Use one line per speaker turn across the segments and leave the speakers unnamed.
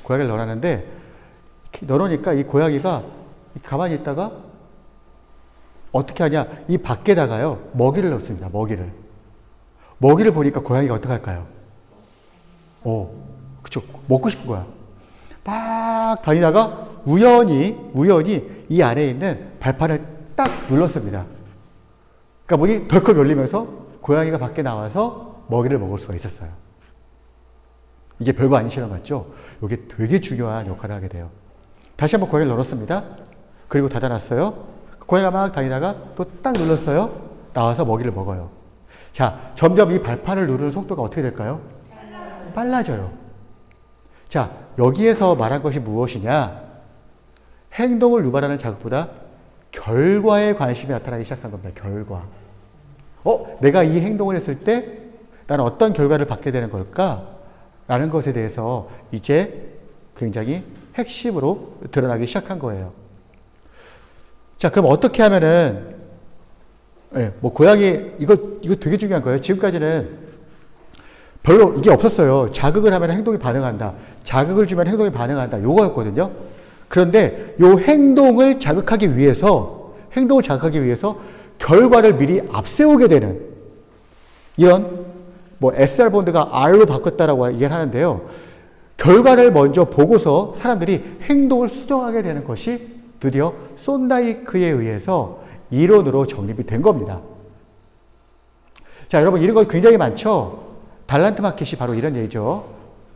고양이를 넣어놨는데 넣어놓으니까 이 고양이가 가만히 있다가 어떻게 하냐, 이 밖에다가요 먹이를 넣습니다. 먹이를 보니까 고양이가 어떻게 할까요? 그쵸, 먹고 싶은 거야. 막 다니다가 우연히 이 안에 있는 발판을 딱 눌렀습니다. 그러니까 문이 덜컥 열리면서 고양이가 밖에 나와서 먹이를 먹을 수가 있었어요. 이게 별거 아닌 실험 같죠? 이게 되게 중요한 역할을 하게 돼요. 다시 한번 고양이를 넣었습니다. 그리고 닫아놨어요. 고양이가 막 다니다가 또 딱 눌렀어요. 나와서 먹이를 먹어요. 자, 점점 이 발판을 누르는 속도가 어떻게 될까요? 빨라져요. 자, 여기에서 말한 것이 무엇이냐? 행동을 유발하는 자극보다 결과에 관심이 나타나기 시작한 겁니다. 결과. 내가 이 행동을 했을 때 나는 어떤 결과를 받게 되는 걸까? 라는 것에 대해서 이제 굉장히 핵심으로 드러나기 시작한 거예요. 자, 그럼 어떻게 하면은, 고양이, 이거 되게 중요한 거예요. 지금까지는 별로 이게 없었어요. 자극을 하면 행동이 반응한다. 자극을 주면 행동이 반응한다. 요거였거든요. 그런데 요 행동을 자극하기 위해서 결과를 미리 앞세우게 되는 이런 SR 본드가 R로 바꿨다라고 얘기를 하는데요. 결과를 먼저 보고서 사람들이 행동을 수정하게 되는 것이 드디어 쏜다이크에 의해서 이론으로 정립이 된 겁니다. 자, 여러분 이런 거 굉장히 많죠? 달란트 마켓이 바로 이런 얘기죠.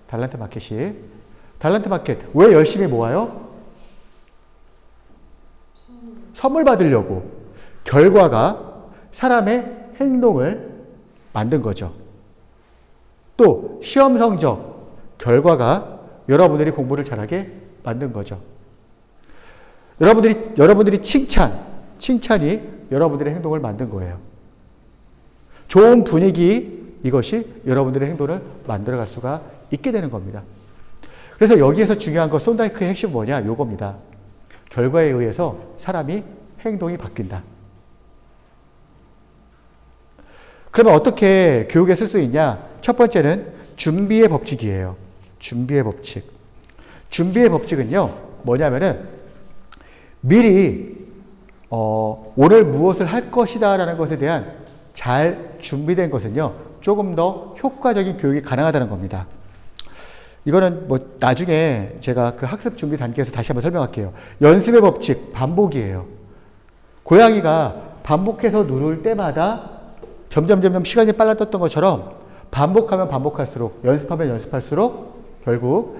달란트 마켓. 왜 열심히 모아요? 선물 받으려고. 결과가 사람의 행동을 만든 거죠. 또 시험 성적, 결과가 여러분들이 공부를 잘하게 만든 거죠. 여러분들이 칭찬이 여러분들의 행동을 만든 거예요. 좋은 분위기, 이것이 여러분들의 행동을 만들어갈 수가 있게 되는 겁니다. 그래서 여기에서 중요한 거, 쏜다이크의 핵심은 뭐냐? 요겁니다. 결과에 의해서 사람이 행동이 바뀐다. 그러면 어떻게 교육에 쓸 수 있냐? 첫 번째는 준비의 법칙이에요. 준비의 법칙은요, 뭐냐면은, 미리, 오늘 무엇을 할 것이다 라는 것에 대한 잘 준비된 것은요, 조금 더 효과적인 교육이 가능하다는 겁니다. 이거는 나중에 제가 그 학습 준비 단계에서 다시 한번 설명할게요. 연습의 법칙, 반복이에요. 고양이가 반복해서 누를 때마다 점점 시간이 빨라졌던 것처럼 반복하면 반복할수록, 연습하면 연습할수록 결국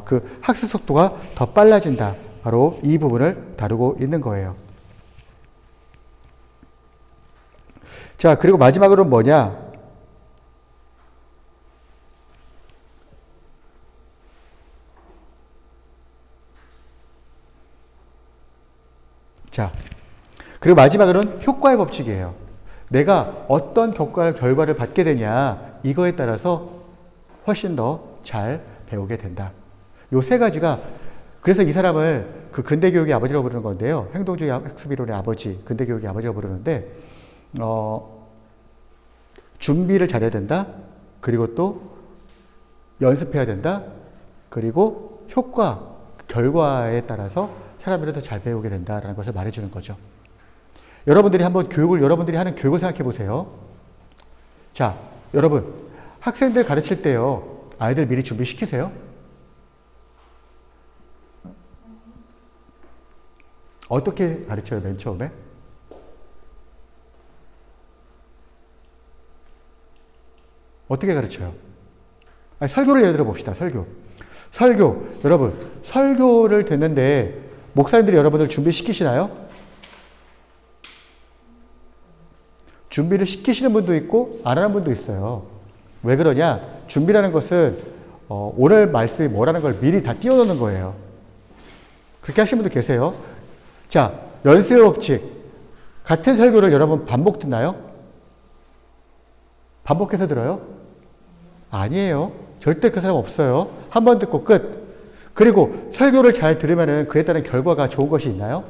그 학습 속도가 더 빨라진다. 바로 이 부분을 다루고 있는 거예요. 자, 그리고 마지막으로는 뭐냐? 자, 그리고 마지막으로는 효과의 법칙이에요. 내가 어떤 결과를 받게 되냐, 이거에 따라서 훨씬 더 잘 배우게 된다. 요 세 가지가, 그래서 이 사람을 그 근대교육의 아버지라고 부르는 건데요. 행동주의 학습이론의 아버지, 근대교육의 아버지라고 부르는데, 준비를 잘해야 된다. 그리고 또 연습해야 된다. 그리고 결과에 따라서 사람들이 더 잘 배우게 된다라는 것을 말해주는 거죠. 여러분들이 하는 교육을 생각해 보세요. 자, 여러분, 학생들 가르칠 때요, 아이들 미리 준비시키세요? 어떻게 가르쳐요, 맨 처음에? 어떻게 가르쳐요? 설교를 예를 들어 봅시다, 설교. 여러분, 설교를 듣는데 목사님들이 여러분들 준비시키시나요? 준비를 시키시는 분도 있고 안 하는 분도 있어요. 왜 그러냐? 준비라는 것은 오늘 말씀이 뭐라는 걸 미리 다 띄워놓는 거예요. 그렇게 하시는 분도 계세요. 자, 연습의 법칙. 같은 설교를 여러분 반복 듣나요? 반복해서 들어요? 아니에요. 절대 그 사람 없어요. 한 번 듣고 끝. 그리고 설교를 잘 들으면은 그에 따른 결과가 좋은 것이 있나요?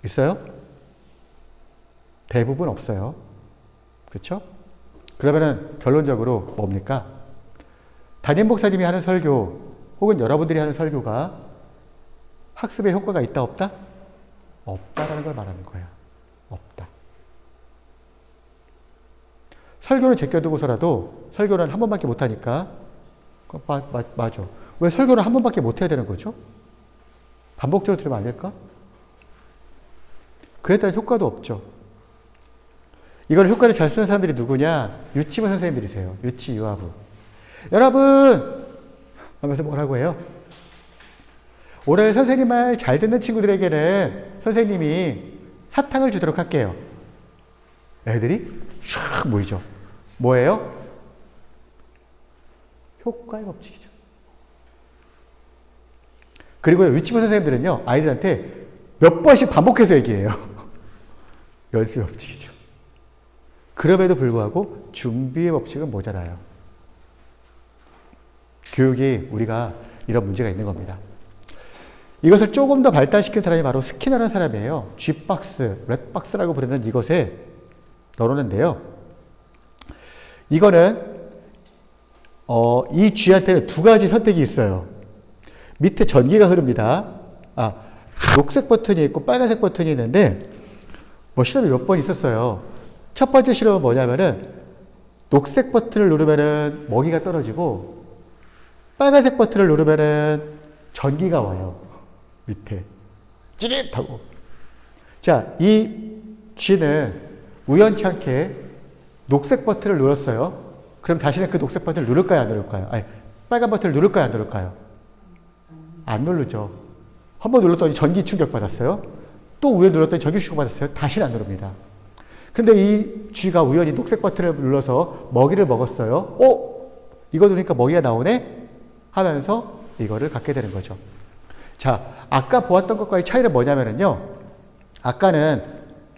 있어요? 대부분 없어요. 그렇죠? 그러면은 결론적으로 뭡니까? 담임 목사님이 하는 설교 혹은 여러분들이 하는 설교가 학습에 효과가 있다 없다? 없다라는 걸 말하는 거야. 없다. 설교는 제껴두고서라도 설교는 한 번밖에 못하니까 맞아. 왜 설교는 한 번밖에 못해야 되는 거죠? 반복적으로 들으면 안 될까? 그에 따른 효과도 없죠. 이걸 효과를 잘 쓰는 사람들이 누구냐? 유치부 선생님들이세요. 유치, 유아부. 여러분! 하면서 뭐라고 해요? 오늘 선생님 말 잘 듣는 친구들에게는 선생님이 사탕을 주도록 할게요. 애들이 샥 모이죠. 뭐예요? 효과의 법칙이죠. 그리고 유치부 선생님들은요, 아이들한테 몇 번씩 반복해서 얘기해요. 연습의 법칙이죠. 그럼에도 불구하고 준비의 법칙은 모자라요. 교육이 우리가 이런 문제가 있는 겁니다. 이것을 조금 더 발달시킨 사람이 바로 스키너라는 사람이에요. G박스, 랩박스라고 부르는 이것에 넣어놓는데요. 이거는 이 G한테는 두 가지 선택이 있어요. 밑에 전기가 흐릅니다. 녹색 버튼이 있고 빨간색 버튼이 있는데 실험이 몇 번 있었어요. 첫 번째 실험은 뭐냐면은 녹색 버튼을 누르면은 먹이가 떨어지고 빨간색 버튼을 누르면은 전기가 와요. 밑에 찌릿하고. 자, 이 G는 우연치 않게 녹색 버튼을 눌렀어요. 그럼 다시는 그 녹색 버튼을 누를까요, 안 누를까요? 아니, 빨간 버튼을 누를까요, 안 누를까요? 안 누르죠. 한번 눌렀더니 전기 충격 받았어요. 또 우연히 눌렀더니 전기 충격 받았어요. 다시는 안 누릅니다. 근데 이 G가 우연히 녹색 버튼을 눌러서 먹이를 먹었어요. 이거 누르니까 먹이가 나오네? 하면서 이거를 갖게 되는 거죠. 자, 아까 보았던 것과의 차이는 뭐냐면요. 아까는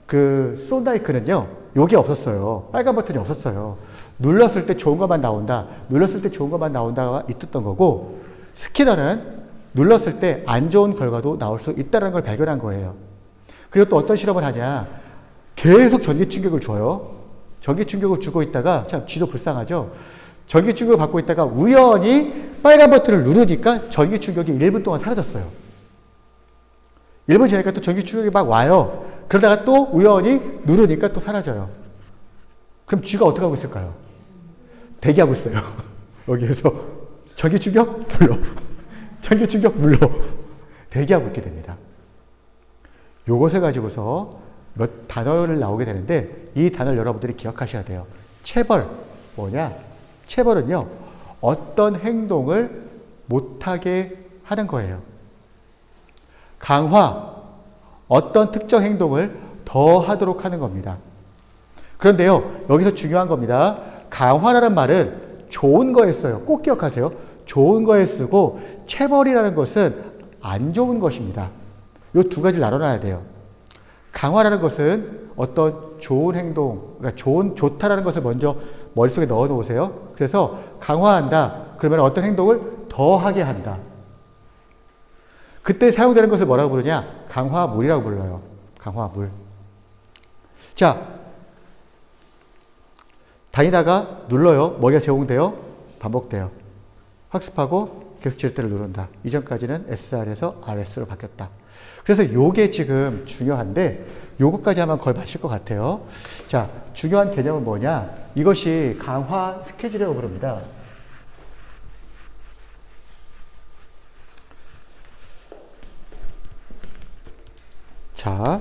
그 쏜다이크는요, 요게 없었어요. 빨간 버튼이 없었어요. 눌렀을 때 좋은 것만 나온다. 눌렀을 때 좋은 것만 나온다가 있었던 거고, 스키너는 눌렀을 때 안 좋은 결과도 나올 수 있다는 걸 발견한 거예요. 그리고 또 어떤 실험을 하냐. 계속 전기 충격을 줘요. 전기 충격을 주고 있다가, 참, 쥐도 불쌍하죠. 전기 충격을 받고 있다가 우연히 빨간 버튼을 누르니까 전기 충격이 1분 동안 사라졌어요. 1분 지나니까 또 전기 충격이 막 와요. 그러다가 또 우연히 누르니까 또 사라져요. 그럼 쥐가 어떻게 하고 있을까요? 대기하고 있어요. 여기에서 전기 충격 눌러. 전기 충격 눌러. 대기하고 있게 됩니다. 요것을 가지고서 몇 단어를 나오게 되는데 이 단어를 여러분들이 기억하셔야 돼요. 체벌. 뭐냐? 체벌은요, 어떤 행동을 못하게 하는 거예요. 강화, 어떤 특정 행동을 더 하도록 하는 겁니다. 그런데요, 여기서 중요한 겁니다. 강화라는 말은 좋은 거에 써요. 꼭 기억하세요. 좋은 거에 쓰고, 체벌이라는 것은 안 좋은 것입니다. 이 두 가지를 나눠놔야 돼요. 강화라는 것은 어떤 좋은 행동, 그러니까 좋다라는 것을 먼저 머릿속에 넣어 놓으세요. 그래서 강화한다. 그러면 어떤 행동을 더 하게 한다. 그때 사용되는 것을 뭐라고 부르냐? 강화물이라고 불러요. 강화물. 자, 다니다가 눌러요. 먹이가 제공돼요. 반복돼요. 학습하고 계속 지렛대를 누른다. 이전까지는 SR에서 RS로 바뀌었다. 그래서 요게 지금 중요한데 요것까지 하면 거의 맞을 것 같아요. 자, 중요한 개념은 뭐냐? 이것이 강화 스케줄이라고 부릅니다. 자,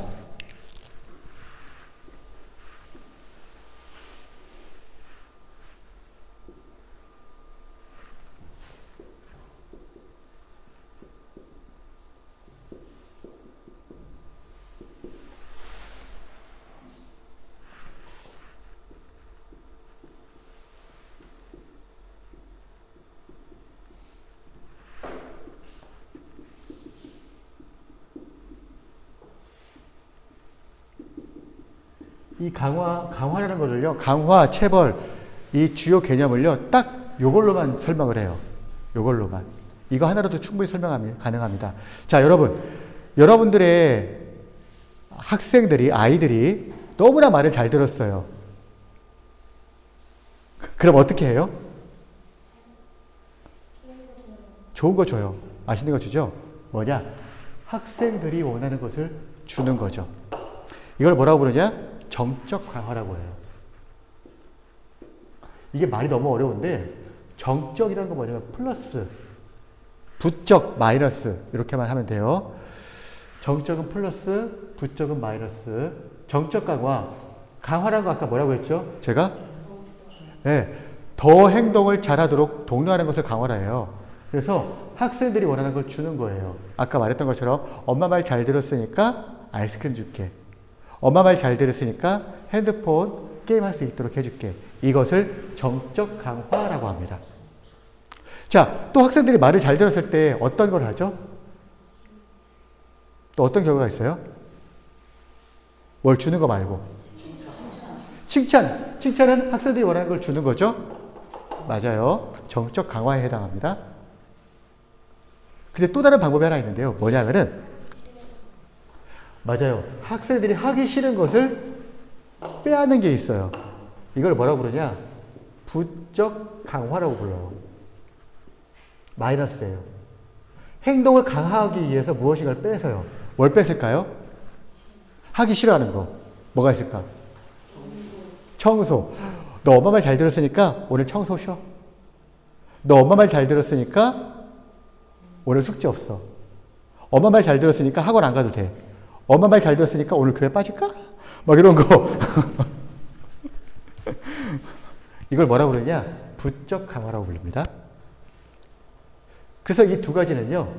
이 강화라는 거를요, 강화, 체벌, 이 주요 개념을요, 딱 요걸로만 설명을 해요. 요걸로만. 이거 하나로도 충분히 가능합니다. 자, 여러분들의 학생들이, 아이들이 너무나 말을 잘 들었어요. 그럼 어떻게 해요? 좋은 거 줘요. 맛있는 거 주죠? 뭐냐? 학생들이 원하는 것을 주는 거죠. 이걸 뭐라고 부르냐? 정적 강화라고 해요. 이게 말이 너무 어려운데 정적이라는 건 뭐냐면 플러스, 부적, 마이너스 이렇게만 하면 돼요. 정적은 플러스, 부적은 마이너스. 정적 강화, 강화라는 거 아까 뭐라고 했죠? 제가? 네, 더 행동을 잘하도록 독려하는 것을 강화라 해요. 그래서 학생들이 원하는 걸 주는 거예요. 아까 말했던 것처럼 엄마 말 잘 들었으니까 아이스크림 줄게. 엄마 말 잘 들었으니까 핸드폰 게임할 수 있도록 해줄게. 이것을 정적 강화라고 합니다. 자, 또 학생들이 말을 잘 들었을 때 어떤 걸 하죠? 또 어떤 경우가 있어요? 뭘 주는 거 말고. 칭찬. 칭찬은 학생들이 원하는 걸 주는 거죠? 맞아요. 정적 강화에 해당합니다. 근데 또 다른 방법이 하나 있는데요. 뭐냐면은, 맞아요. 학생들이 하기 싫은 것을 빼앗는 게 있어요. 이걸 뭐라고 부르냐? 부적 강화라고 불러요. 마이너스예요. 행동을 강화하기 위해서 무엇인가를 빼서요. 뭘 뺐을까요? 하기 싫어하는 거. 뭐가 있을까? 청소. 너 엄마 말 잘 들었으니까 오늘 청소 쉬어. 너 엄마 말 잘 들었으니까 오늘 숙제 없어. 엄마 말 잘 들었으니까 학원 안 가도 돼. 엄마 말 잘 들었으니까 오늘 교회 빠질까? 막 이런 거. 이걸 뭐라고 부르냐? 부적 강화라고 부릅니다. 그래서 이 두 가지는요,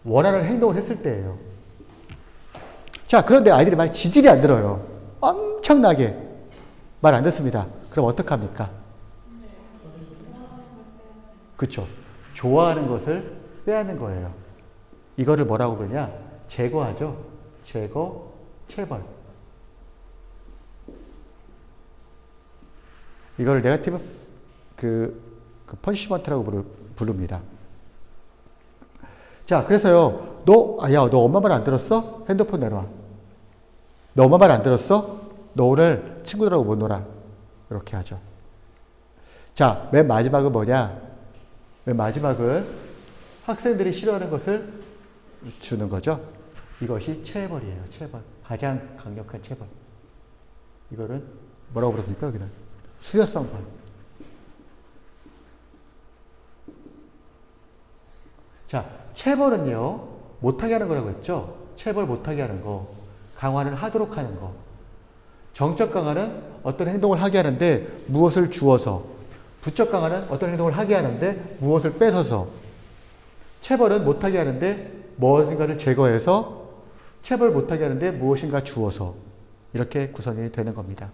원하는 행동을 했을 때예요. 자, 그런데 아이들이 말 지질이 안 들어요. 엄청나게 말 안 듣습니다. 그럼 어떡합니까? 그쵸. 좋아하는 것을 빼앗는 거예요. 이거를 뭐라고 그러냐? 제거하죠. 제거, 체벌. 이거를 네거티브 퍼니시먼트라고 부릅니다. 자, 그래서요, 너 엄마 말 안 들었어? 핸드폰 내놔. 너 엄마 말 안 들었어? 너 오늘 친구들하고 못 놀아. 이렇게 하죠. 자, 맨 마지막은 뭐냐? 맨 마지막은 학생들이 싫어하는 것을 주는 거죠. 이것이 체벌이에요. 체벌. 가장 강력한 체벌. 이거는 뭐라고 부릅니까? 여기는 수요성 벌. 자, 체벌은요, 못하게 하는 거라고 했죠? 체벌 못하게 하는 거. 강화는 하도록 하는 거. 정적 강화는 어떤 행동을 하게 하는데 무엇을 주어서. 부적 강화는 어떤 행동을 하게 하는데 무엇을 뺏어서. 체벌은 못하게 하는데 무엇인가를 제거해서, 체벌 못하게 하는데 무엇인가 주어서. 이렇게 구성이 되는 겁니다.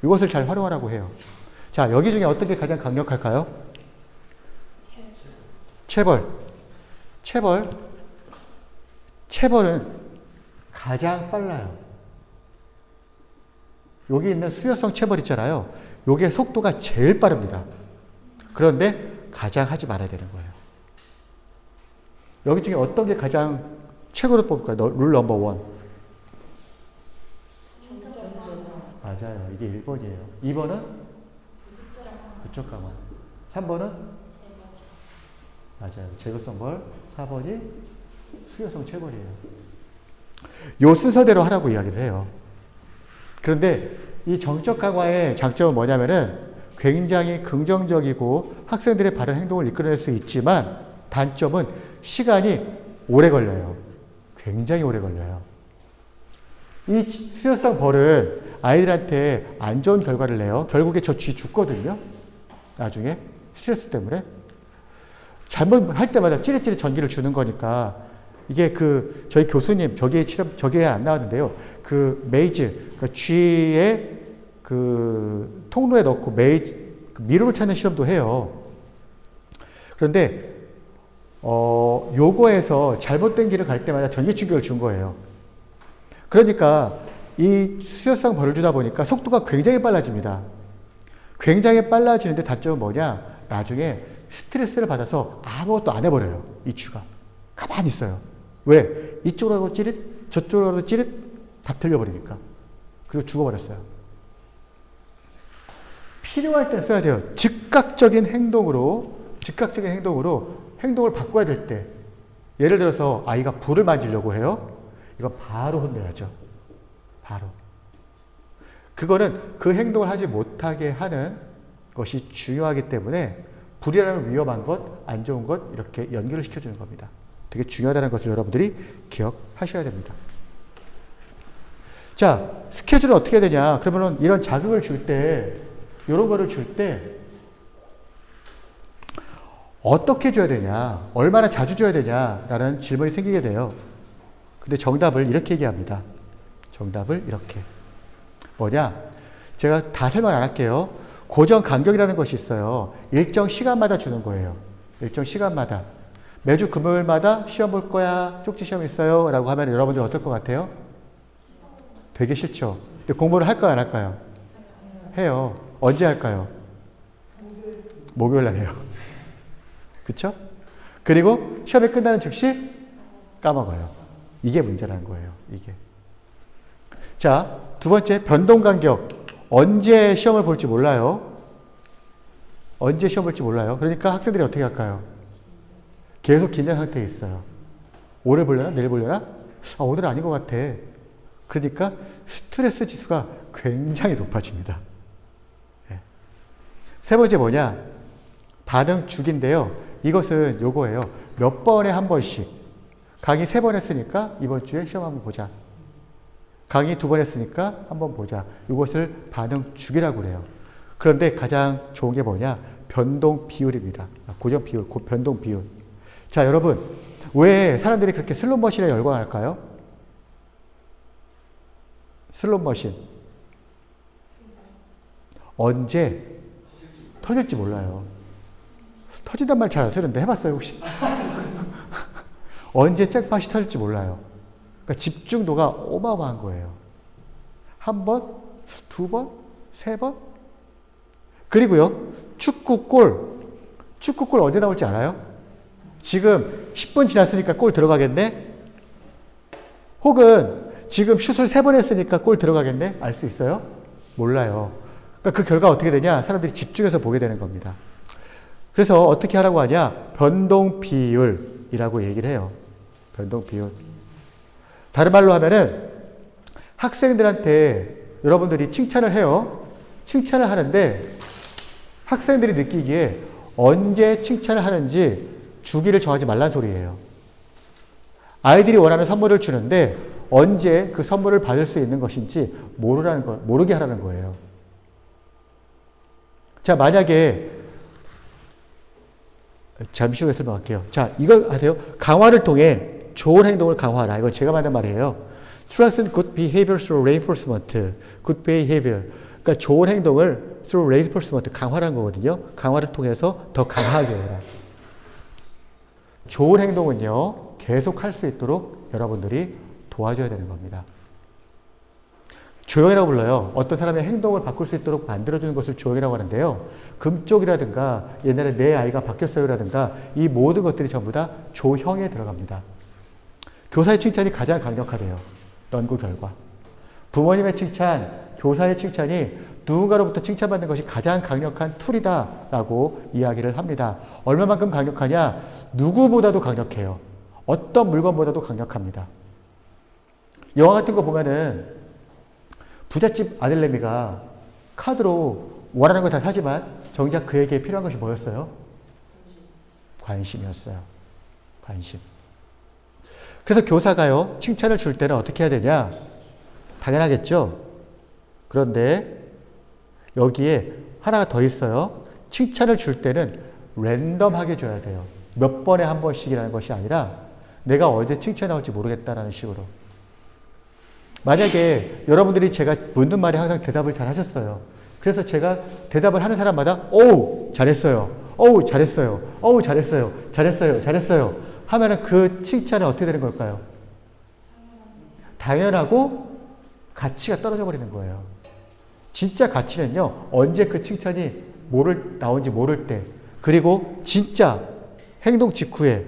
이것을 잘 활용하라고 해요. 자, 여기 중에 어떤 게 가장 강력할까요? 체벌. 체벌은 가장 빨라요. 여기 있는 수요성 체벌 있잖아요. 요게 속도가 제일 빠릅니다. 그런데 가장 하지 말아야 되는 거예요. 여기 중에 어떤 게 가장 최고로 뽑을까요? 룰 넘버 원. 맞아요. 이게 1번이에요. 2번은 부적 강화. 3번은 맞아요. 제거성 벌. 4번이 수요성 체벌이에요. 요 순서대로 하라고 이야기를 해요. 그런데 이 정적 강화의 장점은 뭐냐면은 굉장히 긍정적이고 학생들의 바른 행동을 이끌어낼 수 있지만 단점은 시간이 오래 걸려요. 굉장히 오래 걸려요. 이 수요성 벌은 아이들한테 안 좋은 결과를 내요. 결국에 저 쥐 죽거든요. 나중에 스트레스 때문에. 잘못할 때마다 찌릿찌릿 전기를 주는 거니까 이게 저희 교수님 저기에 안 나왔는데요. 메이즈, 쥐의 통로에 넣고 미로를 찾는 실험도 해요. 그런데 요거에서 잘못된 길을 갈 때마다 전기 충격을 준 거예요. 그러니까 이 수요성 벌을 주다 보니까 속도가 굉장히 빨라집니다. 굉장히 빨라지는데 단점은 뭐냐? 나중에 스트레스를 받아서 아무것도 안 해버려요. 이 쥐가. 가만히 있어요. 왜? 이쪽으로 찌릿, 저쪽으로 찌릿, 다 틀려버리니까. 그리고 죽어버렸어요. 필요할 때 써야 돼요. 즉각적인 행동으로 즉각적인 행동으로 행동을 바꿔야 될 때, 예를 들어서 아이가 불을 만지려고 해요. 이거 바로 혼내야죠. 바로. 그거는 그 행동을 하지 못하게 하는 것이 중요하기 때문에 불이라는 위험한 것, 안 좋은 것 이렇게 연결을 시켜주는 겁니다. 되게 중요하다는 것을 여러분들이 기억하셔야 됩니다. 자, 스케줄은 어떻게 되냐? 그러면은 이런 자극을 줄 때, 이런 거를 줄 때 어떻게 줘야 되냐? 얼마나 자주 줘야 되냐라는 질문이 생기게 돼요. 근데 정답을 이렇게 얘기합니다. 정답을 이렇게. 뭐냐? 제가 다 설명 안 할게요. 고정 간격이라는 것이 있어요. 일정 시간마다 주는 거예요. 일정 시간마다. 매주 금요일마다 시험 볼 거야. 쪽지 시험 있어요. 라고 하면 여러분들 어떨 것 같아요? 되게 싫죠. 근데 공부를 할까요? 안 할까요? 해요. 언제 할까요? 목요일 날 해요. 그쵸? 그리고 시험이 끝나는 즉시 까먹어요. 이게 문제라는 거예요. 이게. 자, 두 번째, 변동 간격. 언제 시험을 볼지 몰라요. 언제 시험 볼지 몰라요. 그러니까 학생들이 어떻게 할까요? 계속 긴장 상태에 있어요. 오늘 보려나? 내일 보려나? 아, 오늘은 아닌 것 같아. 그러니까 스트레스 지수가 굉장히 높아집니다. 네. 세 번째 뭐냐? 반응 주기인데요. 이것은 요거예요. 몇 번에 한 번씩. 강의 3번 했으니까 이번 주에 시험 한번 보자. 강의 2번 했으니까 한번 보자. 이것을 반응 주기라고 그래요. 그런데 가장 좋은 게 뭐냐? 변동 비율입니다. 고정 비율, 변동 비율. 자, 여러분. 왜 사람들이 그렇게 슬롯머신에 열광할까요? 슬롯머신. 언제 터질지 몰라요. 터진단 말 잘 안 쓰는데 해봤어요, 혹시? 언제 잭팟이 터질지 몰라요. 그러니까 집중도가 어마어마한 거예요. 한 번, 2번, 3번. 그리고요, 축구골 언제 나올지 알아요? 지금 10분 지났으니까 골 들어가겠네? 혹은 지금 슛을 3번 했으니까 골 들어가겠네? 알 수 있어요? 몰라요. 그러니까 그 결과 어떻게 되냐? 사람들이 집중해서 보게 되는 겁니다. 그래서 어떻게 하라고 하냐? 변동 비율이라고 얘기를 해요. 변동 비율. 다른 말로 하면은 학생들한테 여러분들이 칭찬을 해요. 칭찬을 하는데 학생들이 느끼기에 언제 칭찬을 하는지 주기를 정하지 말란 소리예요. 아이들이 원하는 선물을 주는데 언제 그 선물을 받을 수 있는 것인지 모르게 하라는 거예요. 자, 만약에 잠시 후에 설명할게요. 자, 이걸 하세요. 강화를 통해 좋은 행동을 강화하라. 이건 제가 만든 말이에요. Strengthen good behavior through reinforcement. Good behavior. 그러니까 좋은 행동을 through reinforcement, 강화라는 거거든요. 강화를 통해서 더 강하게 해라. 좋은 행동은요, 계속 할 수 있도록 여러분들이 도와줘야 되는 겁니다. 조용이라고 불러요. 어떤 사람의 행동을 바꿀 수 있도록 만들어주는 것을 조용이라고 하는데요. 금쪽이라든가 옛날에 내 아이가 바뀌었어요라든가 이 모든 것들이 전부 다 조형에 들어갑니다. 교사의 칭찬이 가장 강력하대요. 연구 결과. 부모님의 칭찬, 교사의 칭찬이 누군가로부터 칭찬받는 것이 가장 강력한 툴이다라고 이야기를 합니다. 얼마만큼 강력하냐? 누구보다도 강력해요. 어떤 물건보다도 강력합니다. 영화 같은 거 보면은 부잣집 아들내미가 카드로 원하는 거 다 사지만 정작 그에게 필요한 것이 뭐였어요? 관심이었어요. 관심. 그래서 교사가요, 칭찬을 줄 때는 어떻게 해야 되냐? 당연하겠죠? 그런데 여기에 하나가 더 있어요. 칭찬을 줄 때는 랜덤하게 줘야 돼요. 몇 번에 한 번씩이라는 것이 아니라 내가 언제 칭찬이 나올지 모르겠다라는 식으로. 만약에 여러분들이 제가 묻는 말에 항상 대답을 잘 하셨어요. 그래서 제가 대답을 하는 사람마다 오우 잘했어요. 어우 잘했어요. 어우 잘했어요. 잘했어요. 잘했어요. 하면은 그 칭찬은 어떻게 되는 걸까요? 당연하고 가치가 떨어져 버리는 거예요. 진짜 가치는요, 언제 그 칭찬이 나온지 모를 때, 그리고 진짜 행동 직후에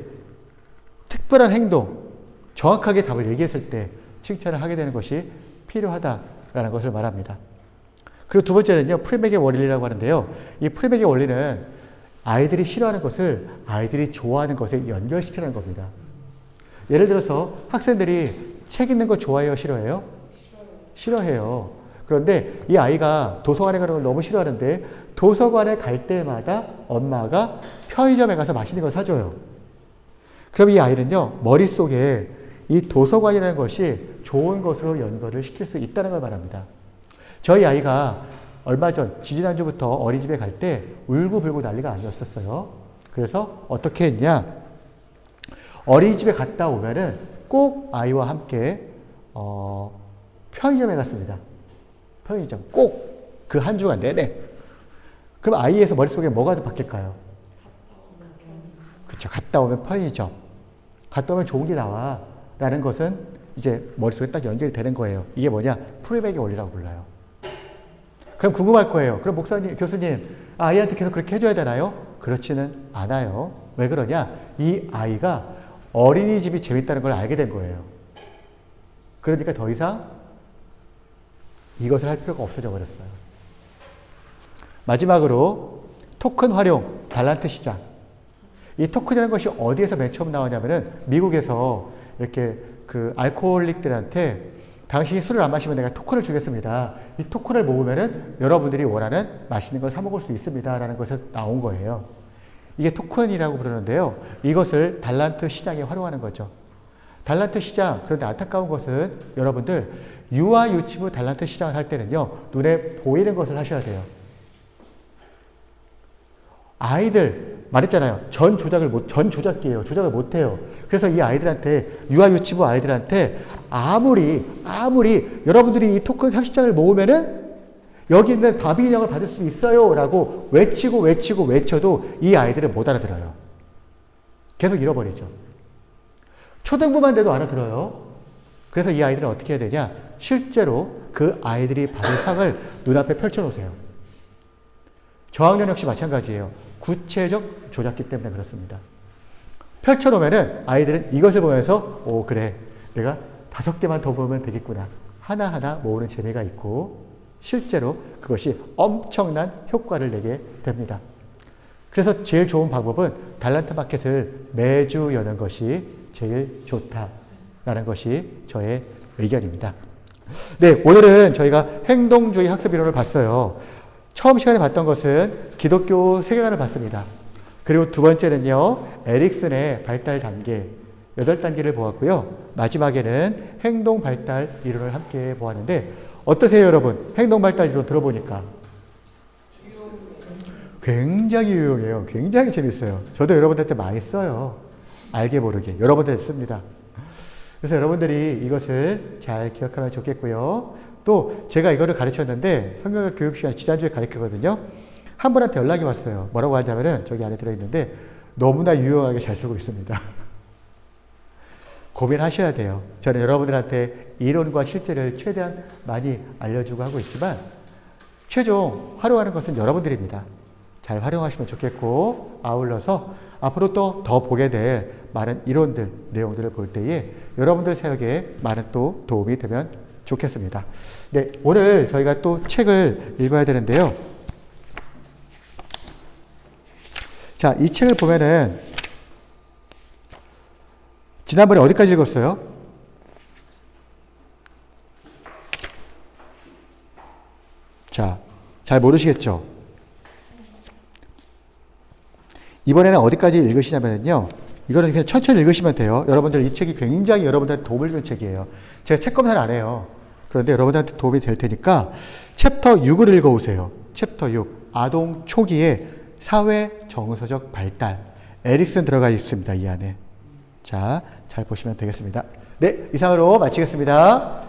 특별한 행동, 정확하게 답을 얘기했을 때 칭찬을 하게 되는 것이 필요하다라는 것을 말합니다. 그리고 두 번째는요, 프리맥의 원리라고 하는데요. 이 프리맥의 원리는 아이들이 싫어하는 것을 아이들이 좋아하는 것에 연결시키는 겁니다. 예를 들어서 학생들이 책 읽는 거 좋아해요? 싫어해요? 싫어해요. 그런데 이 아이가 도서관에 가는 걸 너무 싫어하는데 도서관에 갈 때마다 엄마가 편의점에 가서 맛있는 걸 사줘요. 그럼 이 아이는요, 머릿속에 이 도서관이라는 것이 좋은 것으로 연결을 시킬 수 있다는 걸 말합니다. 저희 아이가 얼마 전, 지지난주부터 어린이집에 갈 때 울고불고 난리가 아니었었어요. 그래서 어떻게 했냐. 어린이집에 갔다 오면은 꼭 아이와 함께, 편의점에 갔습니다. 편의점. 꼭 그 한 주간 내내. 그럼 아이에서 머릿속에 뭐가 바뀔까요? 그쵸. 갔다 오면 편의점. 갔다 오면 좋은 게 나와. 라는 것은 이제 머릿속에 딱 연결이 되는 거예요. 이게 뭐냐? 프리백의 원리라고 불러요. 그럼 궁금할 거예요. 그럼 목사님, 교수님, 아이한테 계속 그렇게 해줘야 되나요? 그렇지는 않아요. 왜 그러냐? 이 아이가 어린이집이 재밌다는 걸 알게 된 거예요. 그러니까 더 이상 이것을 할 필요가 없어져 버렸어요. 마지막으로 토큰 활용, 달란트 시장. 이 토큰이라는 것이 어디에서 맨 처음 나오냐면은 미국에서 이렇게 그 알코올릭들한테 당신이 술을 안 마시면 내가 토큰을 주겠습니다. 이 토큰을 모으면은 여러분들이 원하는 맛있는 걸 사 먹을 수 있습니다. 라는 것에서 나온 거예요. 이게 토큰이라고 부르는데요. 이것을 달란트 시장에 활용하는 거죠. 달란트 시장, 그런데 안타까운 것은 여러분들 유아 유치부 달란트 시장을 할 때는요. 눈에 보이는 것을 하셔야 돼요. 아이들 말했잖아요. 전 조작기예요. 조작을 못해요. 그래서 이 아이들한테 유아 유치부 아이들한테 아무리 여러분들이 이 토큰 상식장을 모으면은 여기 있는 바비 인형을 받을 수 있어요 라고 외쳐도 이 아이들은 못 알아들어요. 계속 잃어버리죠. 초등부만 돼도 알아들어요. 그래서 이 아이들은 어떻게 해야 되냐? 실제로 그 아이들이 받을 상을 눈앞에 펼쳐놓으세요. 저학년 역시 마찬가지예요. 구체적 조작기 때문에 그렇습니다. 펼쳐놓으면은 아이들은 이것을 보면서 오 그래 내가 5개만 더 보면 되겠구나. 하나하나 모으는 재미가 있고 실제로 그것이 엄청난 효과를 내게 됩니다. 그래서 제일 좋은 방법은 달란트 마켓을 매주 여는 것이 제일 좋다라는 것이 저의 의견입니다. 네, 오늘은 저희가 행동주의 학습 이론을 봤어요. 처음 시간에 봤던 것은 기독교 세계관을 봤습니다. 그리고 두 번째는요, 에릭슨의 발달 단계, 8단계를 보았고요. 마지막에는 행동 발달 이론을 함께 보았는데, 어떠세요, 여러분? 행동 발달 이론 들어보니까. 굉장히 유용해요. 굉장히 재밌어요. 저도 여러분들한테 많이 써요. 알게 모르게. 여러분들한테 씁니다. 그래서 여러분들이 이것을 잘 기억하면 좋겠고요. 또 제가 이거를 가르쳤는데 성경학 교육 시간에 지난주에 가르쳤거든요. 한 분한테 연락이 왔어요. 뭐라고 하냐면은 저기 안에 들어있는데 너무나 유용하게 잘 쓰고 있습니다. 고민하셔야 돼요. 저는 여러분들한테 이론과 실제를 최대한 많이 알려주고 하고 있지만 최종 활용하는 것은 여러분들입니다. 잘 활용하시면 좋겠고 아울러서 앞으로 또 더 보게 될 많은 이론들, 내용들을 볼 때에 여러분들 사역에 많은 또 도움이 되면 좋겠습니다. 네, 오늘 저희가 또 책을 읽어야 되는데요. 자, 이 책을 보면은 지난번에 어디까지 읽었어요? 자, 잘 모르시겠죠? 이번에는 어디까지 읽으시냐면요. 이거는 그냥 천천히 읽으시면 돼요. 여러분들 이 책이 굉장히 여러분들한테 도움을 주는 책이에요. 제가 책 검사를 안 해요. 그런데 여러분들한테 도움이 될 테니까 챕터 6을 읽어오세요. 챕터 6. 아동 초기의 사회 정서적 발달. 에릭슨 들어가 있습니다. 이 안에. 자, 잘 보시면 되겠습니다. 네, 이상으로 마치겠습니다.